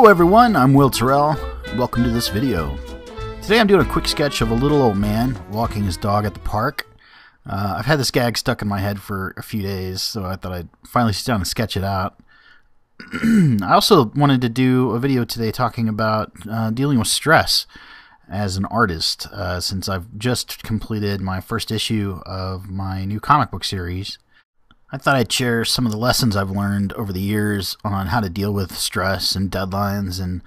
Hello everyone, I'm Will Terrell. Welcome to this video. Today I'm doing a quick sketch of a little old man walking his dog at the park. I've had this gag stuck in my head for a few days, so I thought I'd finally sit down and sketch it out. I also wanted to do a video today talking about dealing with stress as an artist, since I've just completed my first issue of my new comic book series. I thought I'd share some of the lessons I've learned over the years on how to deal with stress and deadlines and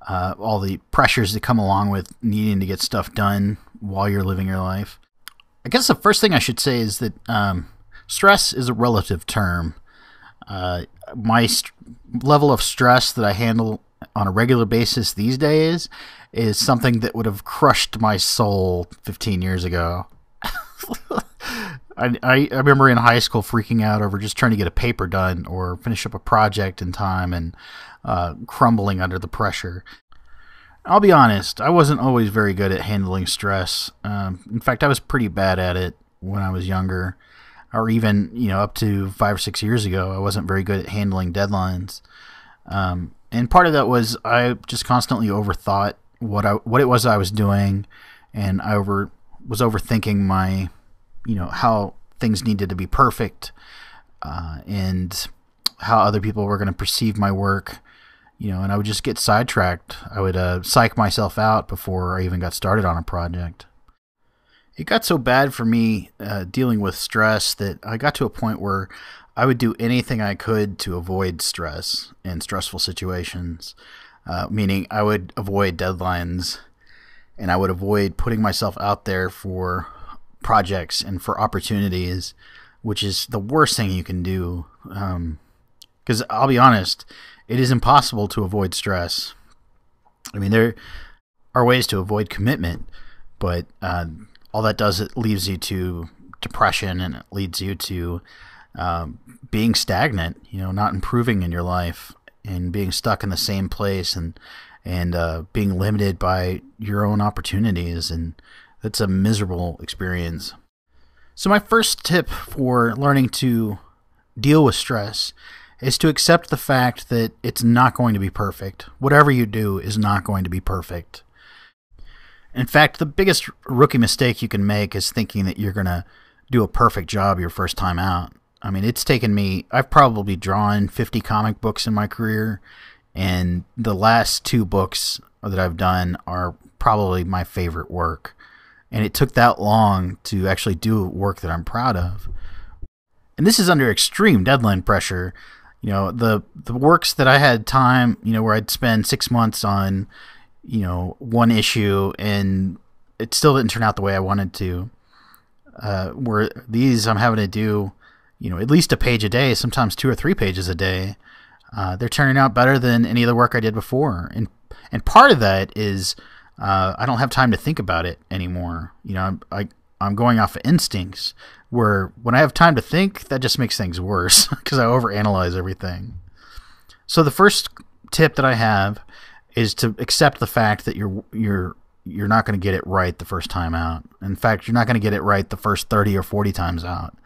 all the pressures that come along with needing to get stuff done while you're living your life. I guess the first thing I should say is that stress is a relative term. My level of stress that I handle on a regular basis these days is something that would have crushed my soul 15 years ago. I remember in high school freaking out over just trying to get a paper done or finish up a project in time and crumbling under the pressure. I'll be honest, I wasn't always very good at handling stress. In fact, I was pretty bad at it when I was younger, or even up to 5 or 6 years ago. I wasn't very good at handling deadlines, and part of that was I just constantly overthought what it was I was doing, and I was overthinking my how things needed to be perfect, and how other people were going to perceive my work, and I would just get sidetracked. I would psych myself out before I even got started on a project. It got so bad for me dealing with stress that I got to a point where I would do anything I could to avoid stress in stressful situations, meaning I would avoid deadlines, and I would avoid putting myself out there for projects and for opportunities, which is the worst thing you can do. Because I'll be honest, it is impossible to avoid stress. I mean, there are ways to avoid commitment, but all that does, it leaves you to depression, and it leads you to being stagnant, not improving in your life, and being stuck in the same place, and being limited by your own opportunities, and that's a miserable experience. So my first tip for learning to deal with stress is to accept the fact that it's not going to be perfect. Whatever you do is not going to be perfect. In fact, the biggest rookie mistake you can make is thinking that you're going to do a perfect job your first time out. I mean, it's taken me, I've probably drawn 50 comic books in my career, and the last 2 books that I've done are probably my favorite work. And it took that long to actually do work that I'm proud of. And this is under extreme deadline pressure. The works that I had time, where I'd spend 6 months on, one issue, and it still didn't turn out the way I wanted to. Where these I'm having to do, at least a page a day, sometimes 2 or 3 pages a day. They're turning out better than any of the work I did before. And part of that is I don't have time to think about it anymore. I'm going off of instincts, where when I have time to think, that just makes things worse because I overanalyze everything. So the first tip that I have is to accept the fact that you're not going to get it right the first time out. In fact, you're not going to get it right the first 30 or 40 times out.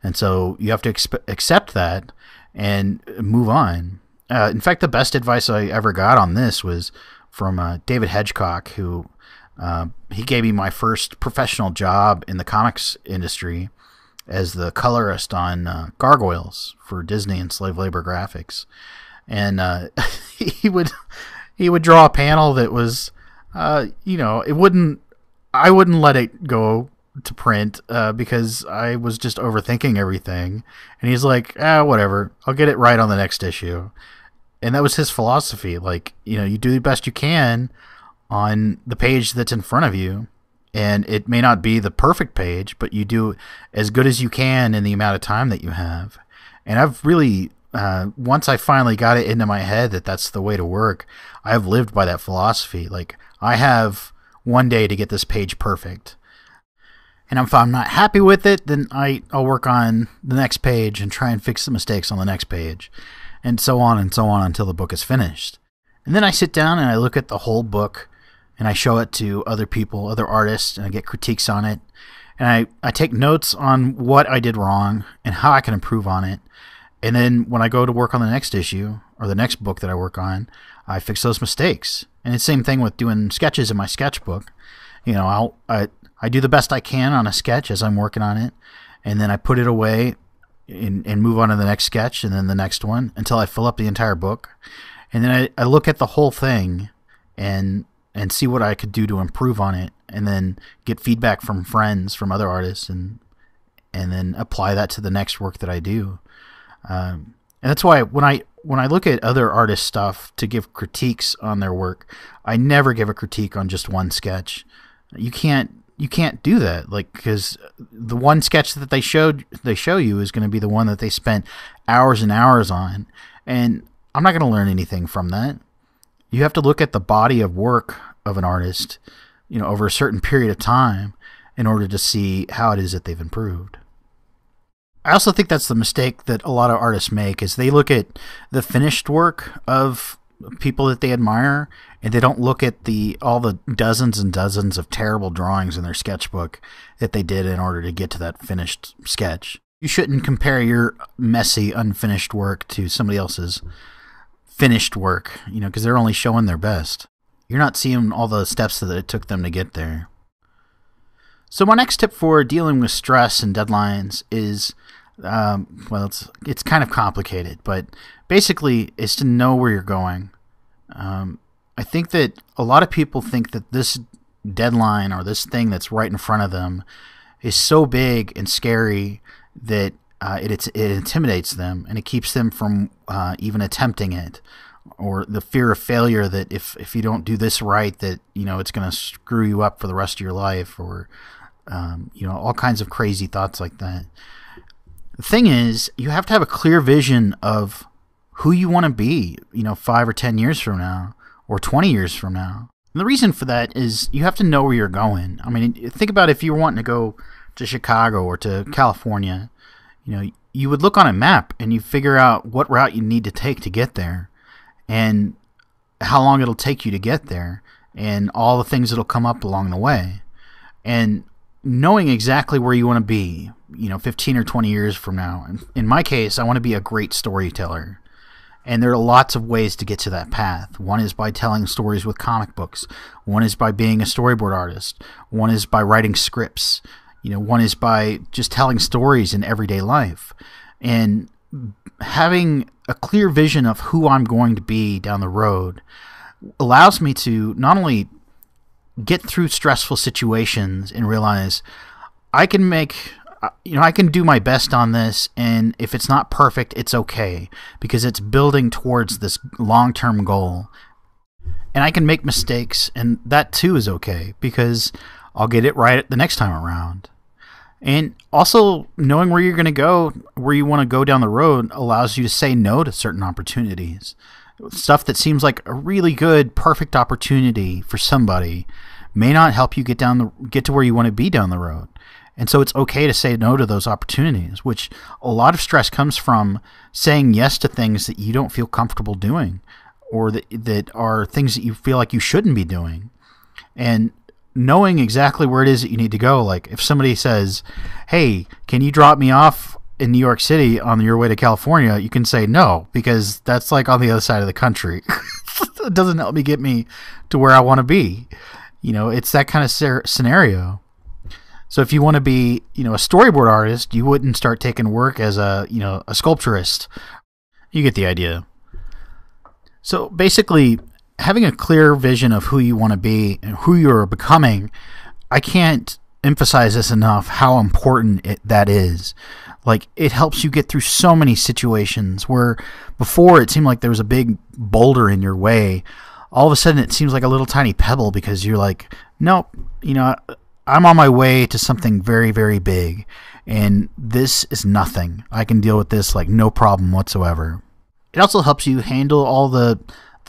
And so you have to accept that and move on. In fact, the best advice I ever got on this was from David Hedgecock, who he gave me my first professional job in the comics industry as the colorist on Gargoyles for Disney and slave labor graphics. And he would draw a panel that was, I wouldn't let it go to print because I was just overthinking everything. And he's like, whatever, I'll get it right on the next issue. And that was his philosophy. Like, you do the best you can on the page that's in front of you. And it may not be the perfect page, but you do as good as you can in the amount of time that you have. And I've really, once I finally got it into my head that that's the way to work, I've lived by that philosophy. Like, I have one day to get this page perfect. And if I'm not happy with it, then I'll work on the next page and try and fix the mistakes on the next page. And so on until the book is finished. And then I sit down and I look at the whole book, and I show it to other people, other artists, and I get critiques on it. And I take notes on what I did wrong and how I can improve on it. And then when I go to work on the next issue or the next book that I work on, I fix those mistakes. And it's the same thing with doing sketches in my sketchbook. You know, I do the best I can on a sketch as I'm working on it, and then I put it away and move on to the next sketch and then the next one until I fill up the entire book. And then I look at the whole thing and see what I could do to improve on it, and then get feedback from friends, from other artists, and then apply that to the next work that I do. And that's why when I look at other artists' stuff to give critiques on their work, I never give a critique on just one sketch. You can't do that, like, because the one sketch that they show you is going to be the one that they spent hours and hours on, and I'm not going to learn anything from that. You have to look at the body of work of an artist, you know, over a certain period of time in order to see how it is that they've improved. I also think that's the mistake that a lot of artists make, is they look at the finished work of people that they admire, and they don't look at all the dozens and dozens of terrible drawings in their sketchbook that they did in order to get to that finished sketch. You shouldn't compare your messy, unfinished work to somebody else's finished work, you know, because they're only showing their best. You're not seeing all the steps that it took them to get there. So my next tip for dealing with stress and deadlines is, well, it's kind of complicated, but basically is to know where you're going. I think that a lot of people think that this deadline or this thing that's right in front of them is so big and scary that it intimidates them, and it keeps them from even attempting it, or the fear of failure that if you don't do this right, that, you know, it's going to screw you up for the rest of your life, or you know, all kinds of crazy thoughts like that. The thing is, you have to have a clear vision of who you want to be, you know, 5 or 10 years from now, or 20 years from now. And the reason for that is you have to know where you're going. I mean, think about if you were wanting to go to Chicago or to California, you know, you would look on a map and you figure out what route you need to take to get there, and how long it'll take you to get there, and all the things that'll come up along the way. And knowing exactly where you want to be, you know, 15 or 20 years from now. In my case, I want to be a great storyteller. And there are lots of ways to get to that path. One is by telling stories with comic books. One is by being a storyboard artist. One is by writing scripts. You know, one is by just telling stories in everyday life. And having a clear vision of who I'm going to be down the road allows me to not only get through stressful situations and realize I can do my best on this, and if it's not perfect, it's okay, because it's building towards this long-term goal. And I can make mistakes, and that too is okay, because I'll get it right the next time around. And also, knowing where you're going to go, where you want to go down the road, allows you to say no to certain opportunities. Stuff that seems like a really good, perfect opportunity for somebody may not help you get to where you want to be down the road. And so it's okay to say no to those opportunities, which a lot of stress comes from saying yes to things that you don't feel comfortable doing, or that are things that you feel like you shouldn't be doing. And knowing exactly where it is that you need to go, like if somebody says, hey, can you drop me off in New York City on your way to California, you can say no, because that's like on the other side of the country. It doesn't help me get me to where I want to be. You know, it's that kind of scenario. So if you want to be, you know, a storyboard artist, you wouldn't start taking work as a sculpturist. You get the idea. So basically, having a clear vision of who you want to be and who you're becoming, I can't emphasize this enough, how important that is. Like, it helps you get through so many situations where before it seemed like there was a big boulder in your way. All of a sudden it seems like a little tiny pebble, because you're like, nope, you know, I'm on my way to something very, very big, and this is nothing. I can deal with this like no problem whatsoever. It also helps you handle all the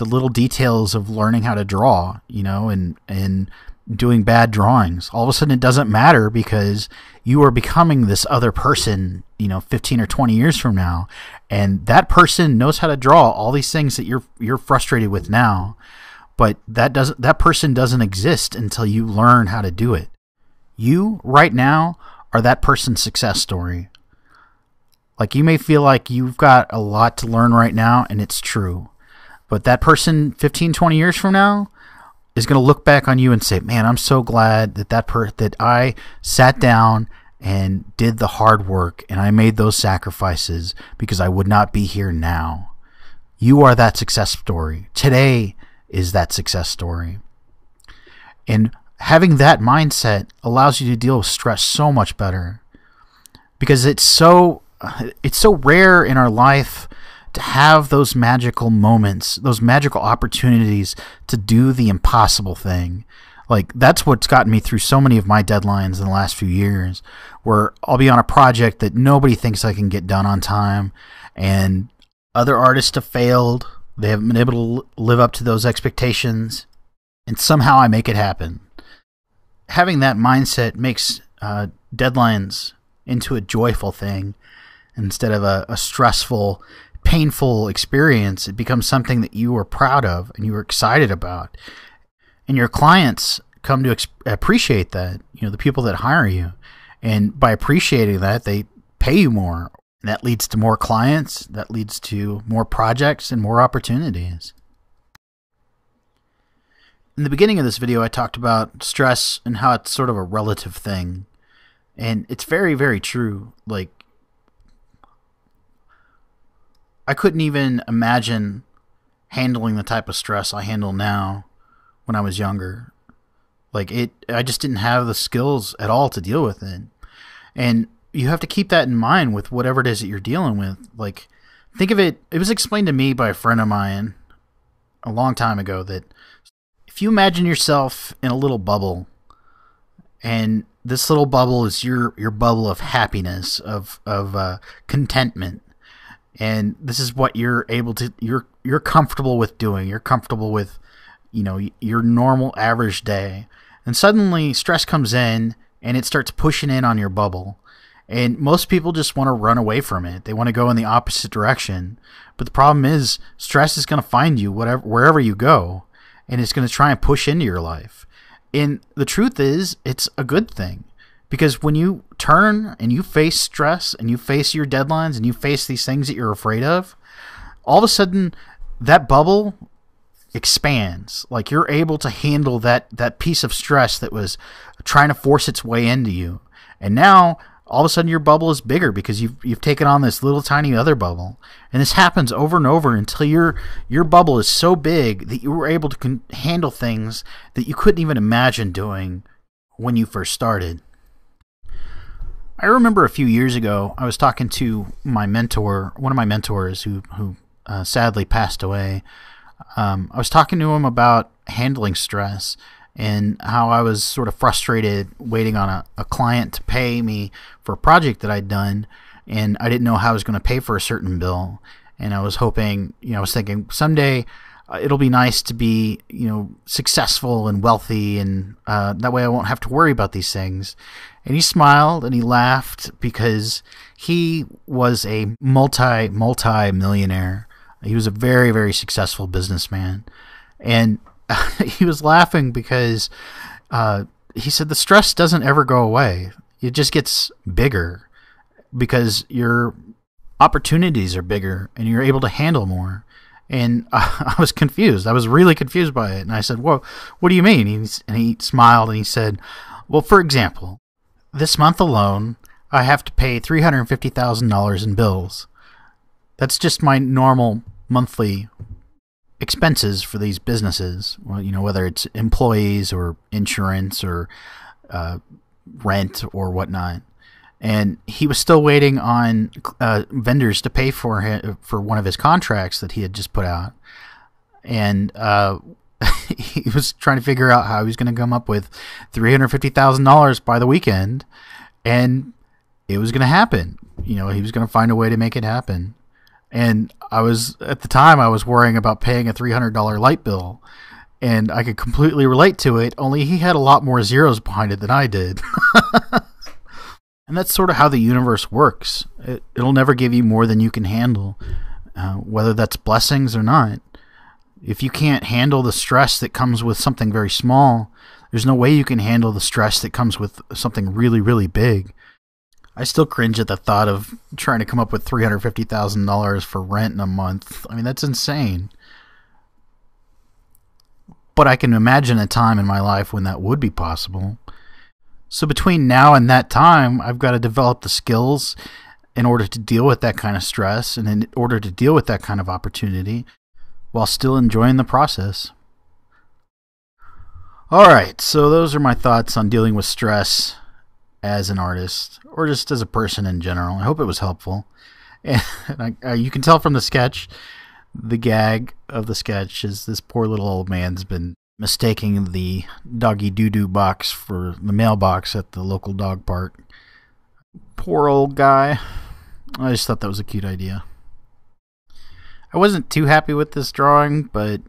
little details of learning how to draw, you know, and doing bad drawings. All of a sudden it doesn't matter, because you are becoming this other person, you know, 15 or 20 years from now, and that person knows how to draw all these things that you're frustrated with now, but that person doesn't exist until you learn how to do it. You right now are that person's success story. Like, you may feel like you've got a lot to learn right now, and it's true, But that person 15, 20 years from now is going to look back on you and say, man, I'm so glad that that I sat down and did the hard work and I made those sacrifices, because I would not be here now. You are that success story. Today is that success story. And having that mindset allows you to deal with stress so much better, because it's so rare in our life to have those magical moments, those magical opportunities to do the impossible thing. Like, that's what's gotten me through so many of my deadlines in the last few years, where I'll be on a project that nobody thinks I can get done on time, and other artists have failed. They haven't been able to live up to those expectations, and somehow I make it happen. Having that mindset makes deadlines into a joyful thing instead of a stressful, painful experience. It becomes something that you are proud of and you are excited about. And your clients come to appreciate that, the people that hire you. And by appreciating that, they pay you more. And that leads to more clients. That leads to more projects and more opportunities. In the beginning of this video, I talked about stress and how it's sort of a relative thing. And it's very, very true. Like, I couldn't even imagine handling the type of stress I handle now when I was younger. I just didn't have the skills at all to deal with it. And you have to keep that in mind with whatever it is that you're dealing with. Like, think of it, it was explained to me by a friend of mine a long time ago that if you imagine yourself in a little bubble, and this little bubble is your bubble of happiness, of contentment, and this is what you're able to, you're comfortable with doing, you're comfortable with, your normal average day, and suddenly stress comes in and it starts pushing in on your bubble. And most people just want to run away from it. They want to go in the opposite direction. But the problem is, stress is going to find you wherever you go, and it's going to try and push into your life. And the truth is, it's a good thing, because when you turn and you face stress and you face your deadlines and you face these things that you're afraid of, all of a sudden that bubble expands. Like, you're able to handle that piece of stress that was trying to force its way into you. And now all of a sudden your bubble is bigger because you've taken on this little tiny other bubble. And this happens over and over until your bubble is so big that you were able to handle things that you couldn't even imagine doing when you first started. I remember a few years ago, I was talking to my mentor, one of my mentors who sadly passed away. I was talking to him about handling stress and how I was sort of frustrated waiting on a client to pay me for a project that I'd done, and I didn't know how I was going to pay for a certain bill. And I was hoping, I was thinking someday it'll be nice to be, successful and wealthy, and that way I won't have to worry about these things. And he smiled and he laughed because he was a multi-millionaire. He was a very, very successful businessman. And he was laughing because he said the stress doesn't ever go away. It just gets bigger because your opportunities are bigger and you're able to handle more. And I was confused. I was really confused by it. And I said, "Whoa, what do you mean?" And he smiled and he said, "Well, for example, this month alone, I have to pay $350,000 in bills. That's just my normal monthly expenses for these businesses, whether it's employees or insurance or rent or whatnot." And he was still waiting on vendors to pay for one of his contracts that he had just put out. And he was trying to figure out how he was going to come up with $350,000 by the weekend, and it was going to happen. He was going to find a way to make it happen. And at the time, I was worrying about paying a $300 light bill, and I could completely relate to it, only he had a lot more zeros behind it than I did. And that's sort of how the universe works. It'll never give you more than you can handle, whether that's blessings or not. If you can't handle the stress that comes with something very small, there's no way you can handle the stress that comes with something really, really big. I still cringe at the thought of trying to come up with $350,000 for rent in a month. I mean, that's insane. but I can imagine a time in my life when that would be possible. So between now and that time, I've got to develop the skills in order to deal with that kind of stress and in order to deal with that kind of opportunity while still enjoying the process. Alright, so those are my thoughts on dealing with stress as an artist, or just as a person in general. I hope it was helpful. And you can tell from the sketch, the gag of the sketch is this poor little old man's been mistaking the doggy doo-doo box for the mailbox at the local dog park. Poor old guy. I just thought that was a cute idea. I wasn't too happy with this drawing, but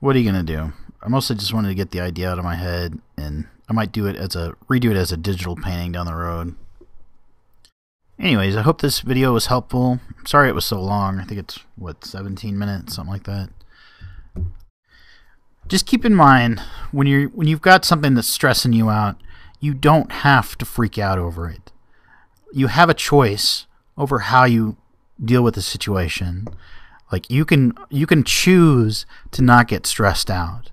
what are you going to do? I mostly just wanted to get the idea out of my head, and I might redo it as a digital painting down the road. Anyways, I hope this video was helpful. I'm sorry it was so long. I think it's, 17 minutes, something like that. Just keep in mind, when you've got something that's stressing you out, you don't have to freak out over it. You have a choice over how you deal with the situation. Like, you can choose to not get stressed out.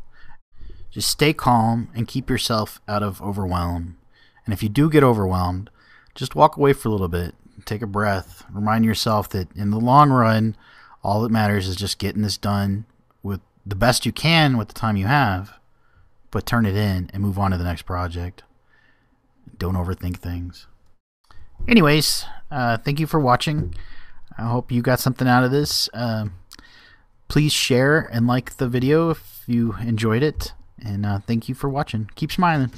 Just stay calm and keep yourself out of overwhelm. And if you do get overwhelmed, just walk away for a little bit, take a breath, remind yourself that in the long run, all that matters is just getting this done with the best you can with the time you have, but turn it in and move on to the next project. Don't overthink things. Anyways, thank you for watching. I hope you got something out of this. Please share and like the video if you enjoyed it. And thank you for watching. Keep smiling.